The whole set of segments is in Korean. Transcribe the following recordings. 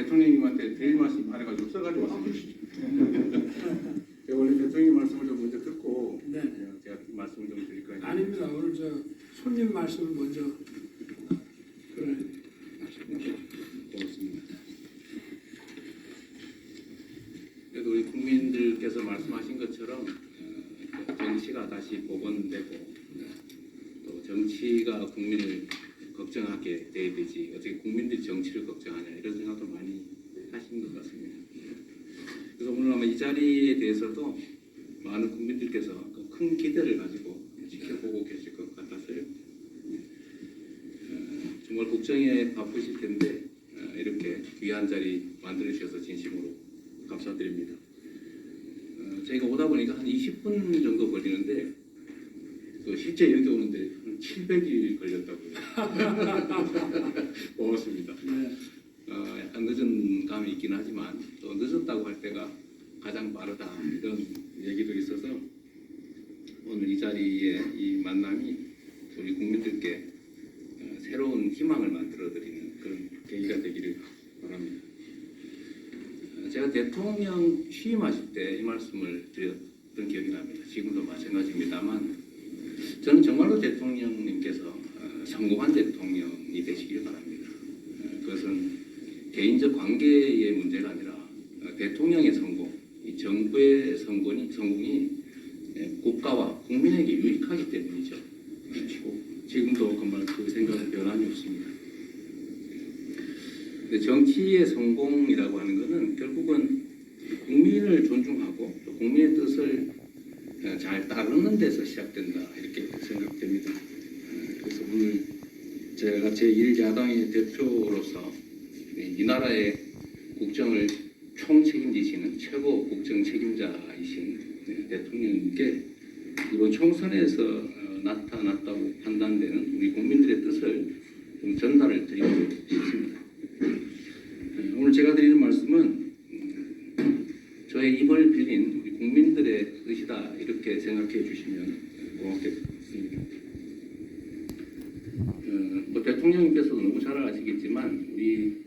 대통령님한테 드릴 말씀이 많아가지고 써가지고 말씀드리시죠. 원래 대통령 말씀을 좀 먼저 듣고 네. 제가 말씀을 좀 드릴 거예요. 아닙니다. 오늘 저 손님 말씀을 먼저 그래. 고맙습니다. 그래도 우리 국민들께서 말씀하신 것처럼 정치가 다시 복원되고 또 정치가 국민을 걱정하게 돼야 되지 어떻게 국민들이 정치를 걱정하냐 이런 생각도 많이 하시는 것 같습니다. 그래서 오늘 아마 이 자리에 대해서도 많은 국민들께서 큰 기대를 가지고 지켜보고 계실 것 같았어요. 정말 국정에 바쁘실 텐데 이렇게 귀한 자리 만들어 주셔서 진심으로 감사드립니다. 저희가 오다 보니까 한 20분 정도 걸리는데 실제 여기 오는데 한 700일 걸렸다고요. 고맙습니다. 네. 약간 늦은 감이 있긴 하지만 또 늦었다고 할 때가 가장 빠르다 이런 얘기도 있어서 오늘 이 자리에 이 만남이 우리 국민들께 새로운 희망을 만들어드리는 그런 계기가 되기를 바랍니다. 제가 대통령 취임하실 때 이 말씀을 드렸던 기억이 납니다. 지금도 마찬가지입니다만 저는 정말로 대통령님께서 성공한 대통령이 되시길 바랍니다. 그것은 개인적 관계의 문제가 아니라 대통령의 성공, 이 정부의 성공이 국가와 국민에게 유익하기 때문이죠. 지금도 정말 그 생각은 변함이 없습니다. 근데 정치의 성공이라고 하는 것은 결국은 국민을 존중하고 또 국민의 뜻을 잘 따르는 데서 시작된다 이렇게 생각됩니다. 그래서 오늘 제가 제1야당의 대표로서 이 나라의 국정을 총책임지시는 최고 국정 책임자이신 대통령님께 이번 총선에서 나타났다고 판단되는 우리 국민들의 뜻을 좀 전달을 드리고 싶습니다. 오늘 제가 드리는 말씀은 저의 입을 빌린 우리 국민들의 뜻이다 이렇게 생각해 주시면 고맙겠습니다. 대통령님께서도 너무 잘 아시겠지만 우리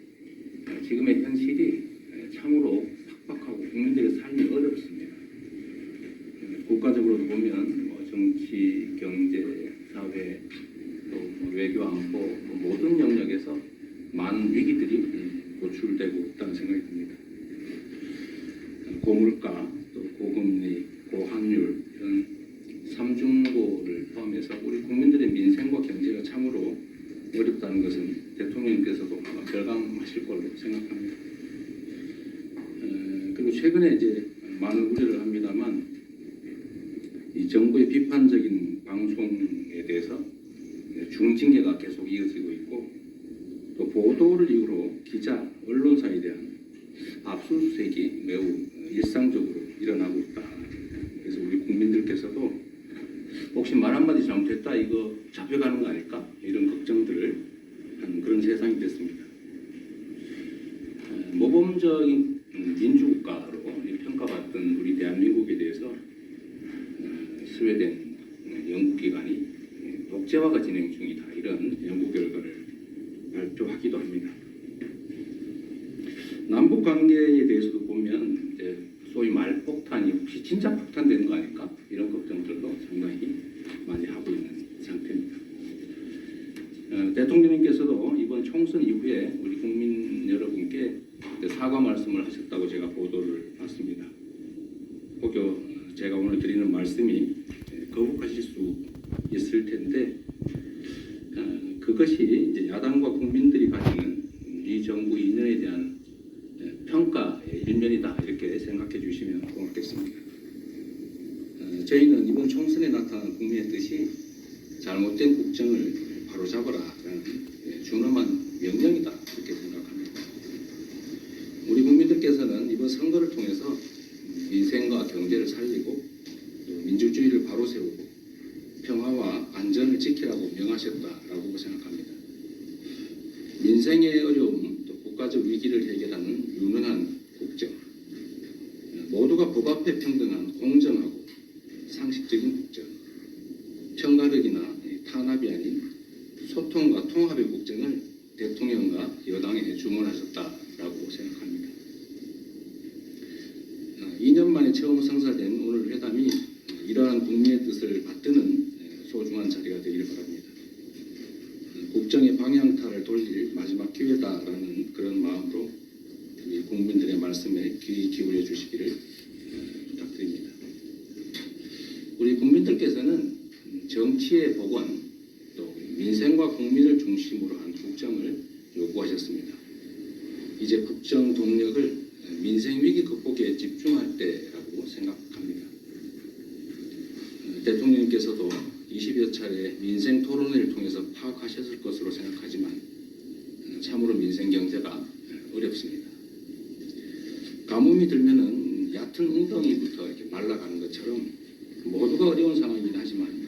지금의 현실이 참으로 팍팍하고 국민들의 삶이 어렵습니다. 국가적으로도 보면 정치, 경제, 사회, 또 외교, 안보 모든 영역에서 많은 위기들이 노출되고 있다는 생각이 듭니다. 고물가, 또 고금리, 고환율 이런 삼중고를 포함해서 우리 국민들의 민생과 경제가 참으로 어렵다는 것은 대통령님께서도 아마 결감하실 걸로 생각합니다. 그리고 최근에 이제 많은 우려를 합니다만 이 정부의 비판적인 방송에 대해서 중징계가 계속 이어지고 있고 또 보도를 이유로 기자, 언론사에 대한 압수수색이 매우 일상적으로 일어나고 있다. 그래서 우리 국민들께서도 혹시 말 한마디 잘못했다 이거 잡혀가는 거 아닐까? 이런 걱정들을 하는 그런 세상이 됐습니다. 모범적인 민주국가로 평가받던 우리 대한민국에 대해서 스웨덴 연구기관이 독재화가 진행 중이다 이런 연구 결과를 발표하기도 합니다. 남북 관계에 대해서도 보면 이제 소위 말폭탄이 혹시 진짜 폭탄되는 거 아닐까 이런 걱정들도 상당히 많이 하고 있는 상태입니다. 대통령님께서도 이번 총선 이후에 우리 국민 여러분께 사과 말씀을 하셨다고 제가 보도를 봤습니다. 혹여 제가 오늘 드리는 말씀이 거북하실 수 있을 텐데 그것이 이제 야당과 국민들이 가지는 이 정부 이전에 대한 평가의 일면이다 이렇게 생각해 주시면 고맙겠습니다. 저희는 이번 총선에 나타난 국민의 뜻이 잘못된 국정을 바로잡으라라는 준엄한 명령이다 이렇게 생각합니다. 우리 국민들께서는 이번 선거를 통해서 민생과 경제를 살리고 민주주의를 바로 세우고 평화와 안전을 지키라고 명하셨다라고 생각합니다. 민생의 어려움, 또 국가적 위기를 해결하는 유능한 국정, 모두가 법 앞에 평등한 공정하고 상식적인 국정, 편가르기나 탄압이 아닌 소통과 통합의 국정을 대통령과 여당에 주문하셨다라고 생각합니다. 2년 만에 처음 성사된 오늘 회담이 이러한 국민의 뜻을 받드는 소중한 자리가 되기를 바랍니다. 국정의 방향타를 돌릴 마지막 기회다라는 그런 마음으로 우리 국민들의 말씀에 귀 기울여 주시기를 부탁드립니다. 우리 국민들께서는 정치의 복원, 또 민생과 국민을 중심으로 한 국정을 요구하셨습니다. 이제 국정 동력을 민생 위기 극복에 집중할 때라고 생각합니다. 대통령님께서도 20여 차례 민생 토론회를 통해서 파악하셨을 것으로 생각하지만 참으로 민생 경제가 어렵습니다. 가뭄이 들면은 얕은 웅덩이부터 이렇게 말라가는 것처럼 모두가 어려운 상황이긴 하지만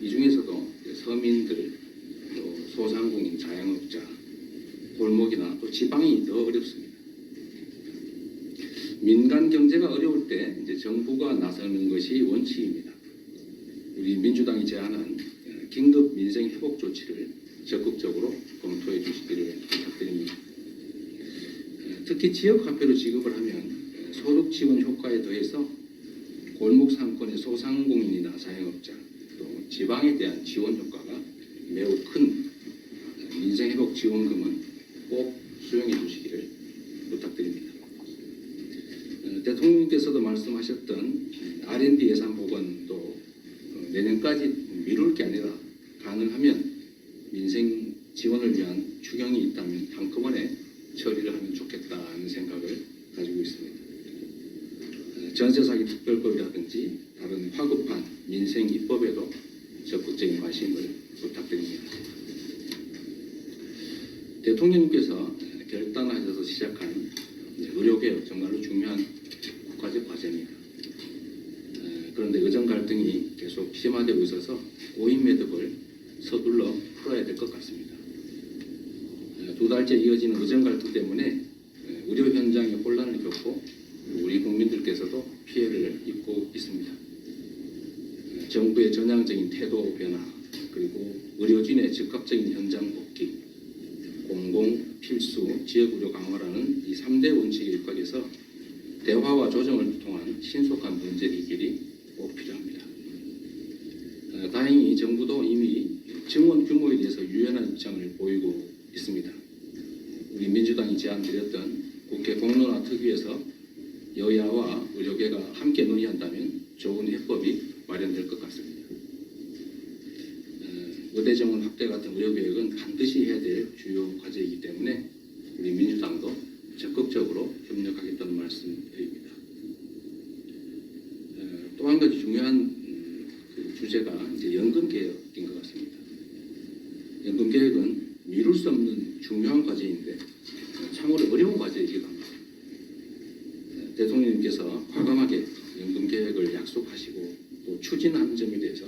이 중에서도 서민들, 또 소상공인, 자영업자, 골목이나 또 지방이 더 어렵습니다. 민간 경제가 어려울 때 이제 정부가 나서는 것이 원칙입니다. 우리 민주당이 제안한 긴급 민생 회복 조치를 적극적으로 검토해 주시기를 부탁드립니다. 특히 지역 화폐로 지급을 하면 소득 지원 효과에 더해서 골목 상권의 소상공인이나 자영업자, 또 지방에 대한 지원 효과가 매우 큰 민생 회복 지원금은 꼭 수용해 주시기를 부탁드립니다. 대통령님께서도 말씀하셨던 R&D 예산 복원 또 내년까지 미룰 게 아니라 가능하면 민생 지원을 위한 추경이 있다면 한꺼번에 처리를 하면 좋겠다는 생각을 가지고 있습니다. 전세 사기 특별법이라든지 다른 화급한 민생 입법에도 적극적인 관심을 부탁드립니다. 대통령님께서 결단하셔서 시작한 의료개혁 정말로 중요한 국가적 과제입니다. 그런데 의정 갈등이 계속 심화되고 있어서 고인 매듭을 서둘러 풀어야 될 것 같습니다. 2달째 이어지는 의정 갈등 때문에 의료 현장에 혼란을 겪고 우리 국민들께서도 피해를 입고 있습니다. 정부의 전향적인 태도 변화, 그리고 의료진의 즉각적인 현장 복귀, 공공, 필수, 지역의료 강화라는 이 3대 원칙에 입각해서 대화와 조정을 통한 신속한 문제 해결이 꼭 필요합니다. 다행히 정부도 이미 증원 규모에 대해서 유연한 입장을 보이고 있습니다. 우리 민주당이 제안드렸던 국회 공론화 특위에서 여야와 의료계가 함께 논의한다면 좋은 해법이 마련될 것 같습니다. 의대 정원 확대 같은 의료개혁은 반드시 해야 될 주요 과제이기 때문에 우리 민주당도 적극적으로 협력하겠다는 말씀드립니다. 또 한 가지 중요한 주제가 이제 연금 개혁인 것 같습니다. 연금 개혁은 미룰 수 없는 중요한 과제인데 참으로 어려운 과제이기도 합니다. 대통령님께서 과감하게 연금 개혁을 약속하시고 또 추진하는 점에 대해서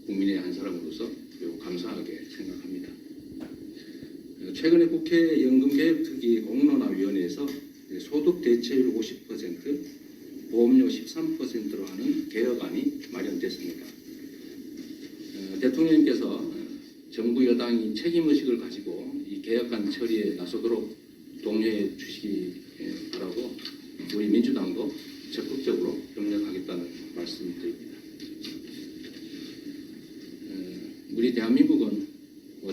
국민의 한 사람으로서 매우 감사하게 생각합니다. 최근에 국회 연금개혁특위 공론화위원회에서 소득 대체율 50%, 보험료 13%로 하는 개혁안이 마련됐습니다. 대통령님께서 정부 여당이 책임의식을 가지고 이 개혁안 처리에 나서도록 독려해 주시기 바라고 우리 민주당도 적극적으로 협력하겠다는 말씀드립니다. 우리 대한민국은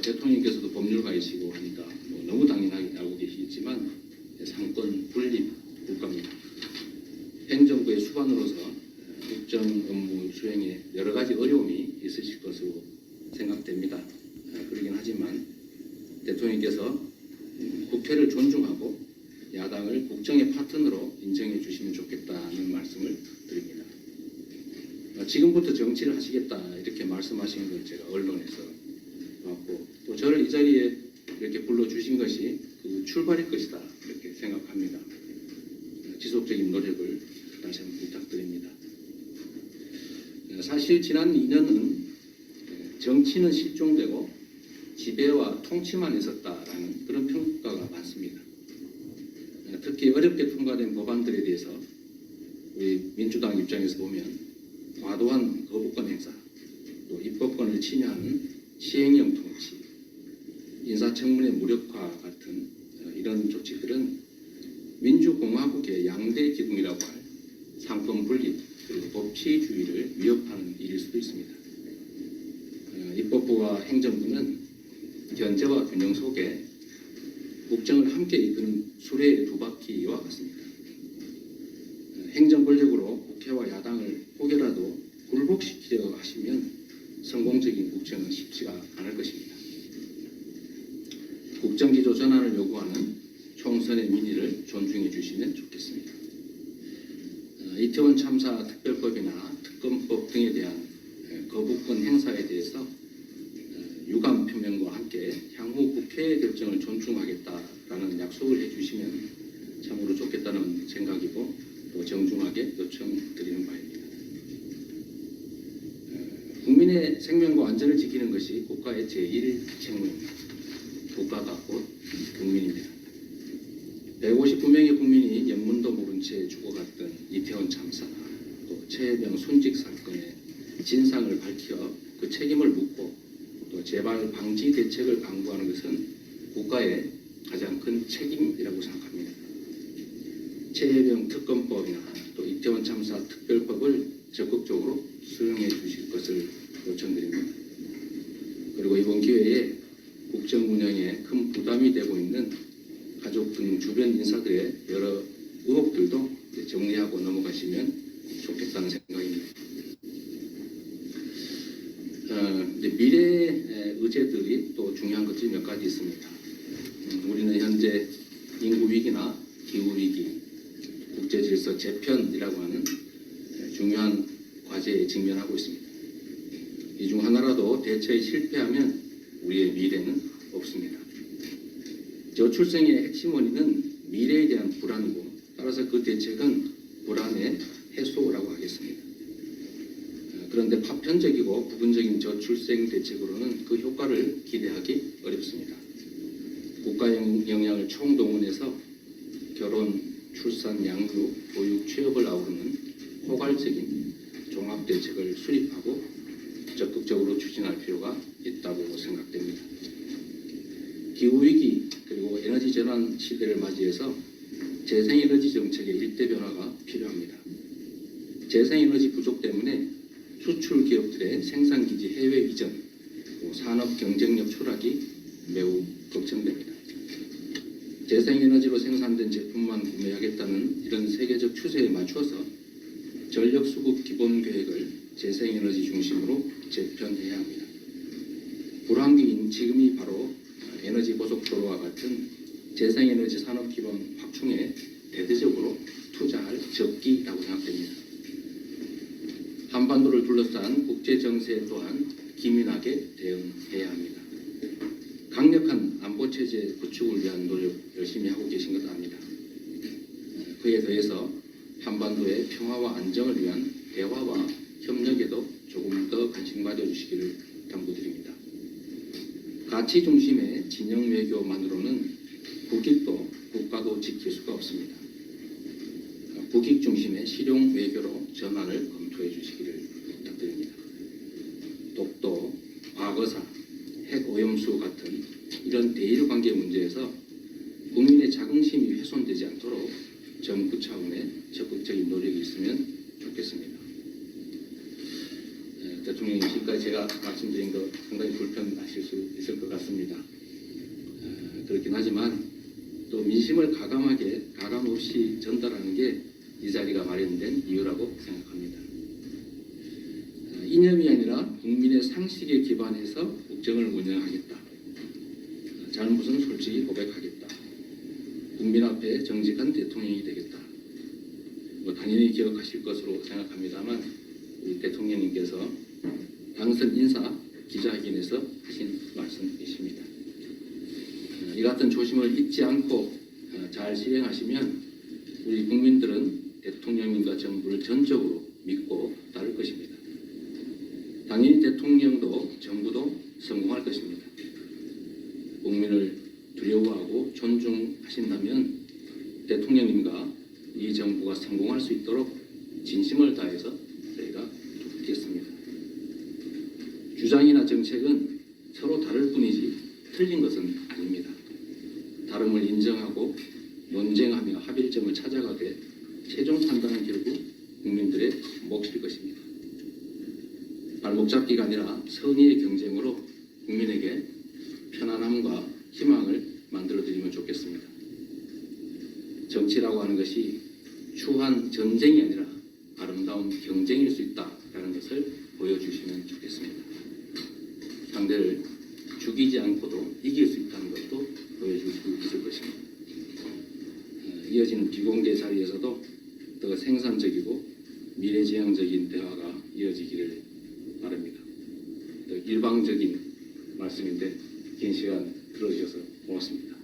대통령께서도 법률가이시고 하니까 너무 당연하게 알고 계시겠지만 상권 분립 국가입니다. 행정부의 수반으로서 국정 업무 수행에 여러 가지 어려움이 있으실 것으로 생각됩니다. 그러긴 하지만 대통령께서 국회를 존중하고 야당을 국정의 파트너로 인정해 주시면 좋겠다는 말씀을 드립니다. 지금부터 정치를 하시겠다 이렇게 말씀하시는 걸 제가 언론에서 봤고 또 저를 이 자리에 이렇게 불러주신 것이 그 출발일 것이다 이렇게 생각합니다. 지속적인 노력을 다시 한번 부탁드립니다. 사실 지난 2년은 정치는 실종되고 지배와 통치만 있었다라는 그런 평가가 많습니다. 특히 어렵게 통과된 법안들에 대해서 우리 민주당 입장에서 보면 과도한 거부권 행사, 또 입법권을 침해하는 시행령 통치, 인사청문회 무력화 같은 이런 조치들은 민주공화국의 양대 기둥이라고 할 상권 분립 그리고 법치주의를 위협하는 일일 수도 있습니다. 입법부와 행정부는 견제와 균형 속에 국정을 함께 이끄는 수레의 두 바퀴와 같습니다. 행정 권력으로 국회와 야당을 혹여라도 굴복시키려 하시면 성공적인 국정은 쉽지가 않을 것입니다. 국정기조 전환을 요구하는 총선의 민의를 존중해 주시면 좋겠습니다. 이태원 참사 특별법이나 특검법 등에 대한 거부권 행사에 대해서 유감 표명과 함께 향후 국회의 결정을 존중하겠다라는 약속을 해주시면 참으로 좋겠다는 생각이고 또 정중하게 요청드리는 바입니다. 국민의 생명과 안전을 지키는 것이 국가의 제1 책무입니다. 국가가 곧 국민입니다. 159명의 국민이 연문도 모른 채 죽어갔던 이태원 참사, 또 최혜병 순직 사건의 진상을 밝혀 그 책임을 묻고 또 재발 방지 대책을 강구하는 것은 국가의 가장 큰 책임이라고 생각합니다. 최혜병 특검법이나 또 이태원 참사 특별법을 적극적으로 수용해 주실 것을 요청드립니다. 그리고 이번 기회에 국정 운영에 큰 부담이 되고 있는 가족 등 주변 인사들의 여러 의혹들도 정리하고 넘어가시면 좋겠다는 생각입니다. 미래의 의제들이 또 중요한 것들이 몇 가지 있습니다. 우리는 현재 인구 위기나 기후 위기, 국제 질서 재편이라고 하는 중요한 과제에 직면하고 있습니다. 이 중 하나라도 대처에 실패하면 우리의 미래는 없습니다. 저출생의 핵심 원인은 미래에 대한 불안이고 따라서 그 대책은 불안의 해소라고 하겠습니다. 그런데 파편적이고 부분적인 저출생 대책으로는 그 효과를 기대하기 어렵습니다. 국가 역량을 총동원해서 결혼, 출산, 양육, 보육, 취업을 아우르는 포괄적인 종합대책을 수립하고 적극적으로 추진할 필요가 있다고 생각됩니다. 기후위기 그리고 에너지 전환 시대를 맞이해서 재생에너지 정책의 일대 변화가 필요합니다. 재생에너지 부족 때문에 수출 기업들의 생산기지 해외 이전, 산업 경쟁력 추락이 매우 걱정됩니다. 재생에너지로 생산된 제품만 구매하겠다는 이런 세계적 추세에 맞춰서 전력수급 기본계획을 재생에너지 중심으로 재편해야 합니다. 불황기인 지금이 바로 에너지 고속도로와 같은 재생에너지 산업 기반 확충에 대대적으로 투자할 적기라고 생각됩니다. 한반도를 둘러싼 국제 정세 또한 기민하게 대응해야 합니다. 강력한 안보 체제 구축을 위한 노력 열심히 하고 계신 것 압니다. 그에 더해서 한반도의 평화와 안정을 위한 대화와 협력에도 조금 더 관심 가져주시기를 당부드립니다. 가치 중심의 진영 외교만으로는 국익도 국가도 지킬 수가 없습니다. 국익 중심의 실용 외교로 전환을 검토해 주시기를 부탁드립니다. 독도, 과거사, 핵 오염수 같은 이런 대일 관계 문제에서 국민의 자긍심이 훼손되지 않도록 정부 차원의 적극적인 노력이 있으면 좋겠습니다. 대통령님, 지금까지 제가 말씀드린 거 상당히 불편하실 수 있을 것 같습니다. 그렇긴 하지만 또 민심을 가감 없이 전달하는 게 이 자리가 마련된 이유라고 생각합니다. 이념이 아니라 국민의 상식에 기반해서 국정을 운영하겠다. 잘못은 솔직히 고백하겠다. 국민 앞에 정직한 대통령이 되겠다. 당연히 기억하실 것으로 생각합니다만 우리 대통령님께서 당선 인사 기자회견에서 하신 말씀이십니다. 이 같은 조심을 잊지 않고 잘 실행하시면 우리 국민들은 대통령님과 정부를 전적으로 믿고 따를 것입니다. 당연히 대통령도 정부도 성공할 것입니다. 국민을 두려워하고 존중하신다면 대통령님과 이 정부가 성공할 수 있도록 진심을 다해서 저희가 돕겠습니다. 주장이나 정책은 서로 다를 뿐이지 틀린 것은 아닙니다. 다름을 인정하고 논쟁하며 합일점을 찾아가되 최종 판단은 결국 국민들의 몫일 것입니다. 발목 잡기가 아니라 선의의 경쟁으로 국민에게 편안함과 희망을 만들어드리면 좋겠습니다. 정치라고 하는 것이 추한 전쟁이 아니라 아름다운 경쟁일 수 있다라는 것을 보여주시면 좋겠습니다. 상대를 죽이지 않고도 이길 수 있다는 것도 보여줄 수 있을 것입니다. 이어지는 비공개 자리에서도 더 생산적이고 미래지향적인 대화가 이어지기를 바랍니다. 더 일방적인 말씀인데 긴 시간 들어주셔서 고맙습니다.